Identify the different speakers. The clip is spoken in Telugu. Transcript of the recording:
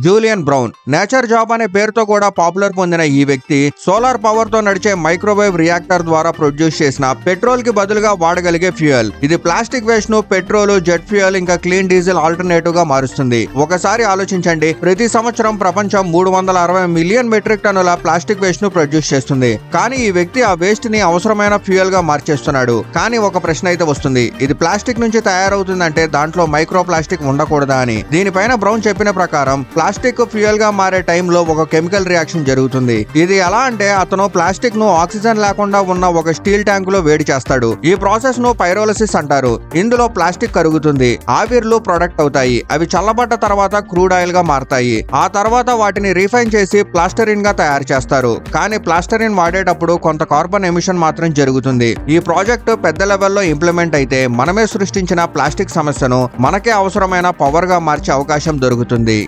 Speaker 1: Julian brown. నేచర్ జాబ్ అనే పేరుతో కూడా పాపులర్ పొందిన ఈ వ్యక్తి సోలార్ పవర్ తో నడిచే మైక్రోవేవ్ రియాక్టర్ ద్వారా ప్రొడ్యూస్ చేసిన పెట్రోల్ కి బదులుగా వాడగలిగే ఫ్యూయల్. ఇది ప్లాస్టిక్ వేస్ట్ ను పెట్రోల్, జెట్ ఫ్యూయల్ ఇంకా క్లీన్ డీజిల్ ఆల్టర్నేటివ్ గా మారుస్తుంది. ఒకసారి ఆలోచించండి, ప్రతి సంవత్సరం ప్రపంచం 360 మిలియన్ మెట్రిక్ టన్నుల ప్లాస్టిక్ వేస్ట్ ను ప్రొడ్యూస్ చేస్తుంది. కానీ ఈ వ్యక్తి ఆ వేస్ట్ ని అవసరమైన ఫ్యూయల్ గా మార్చేస్తున్నాడు. కానీ ఒక ప్రశ్న అయితే వస్తుంది, ఇది ప్లాస్టిక్ నుంచి తయారవుతుందంటే దాంట్లో మైక్రో ప్లాస్టిక్ ఉండకూడదా అని. దీనిపైన బ్రౌన్ చెప్పిన ప్రకారం ప్లాస్టిక్ ఫ్యూయల్ గా మారే టైంలో ఒక కెమికల్ రియాక్షన్ జరుగుతుంది. ఇది ఎలా అంటే అతను ప్లాస్టిక్ ను ఆక్సిజన్ లేకుండా ఉన్న ఒక స్టీల్ ట్యాంక్ లో వేడి చేస్తాడు. ఈ ప్రాసెస్ ను పైరోలిసిస్ అంటారు. ఇందులో ప్లాస్టిక్ కరుగుతుంది, ఆవిర్లు ప్రొడక్ట్ అవుతాయి. అవి చల్లబడ్డ తర్వాత క్రూడ్ ఆయిల్ గా మారతాయి. ఆ తర్వాత వాటిని రీఫైన్ చేసి ప్లాస్టరిన్ గా తయారు చేస్తారు. కానీ ప్లాస్టరిన్ వాడేటప్పుడు కొంత కార్బన్ ఎమిషన్ మాత్రం జరుగుతుంది. ఈ ప్రాజెక్ట్ పెద్ద లెవెల్లో ఇంప్లిమెంట్ అయితే మనమే సృష్టించిన ప్లాస్టిక్ సమస్యను మనకే అవసరమైన పవర్ గా మార్చే అవకాశం దొరుకుతుంది.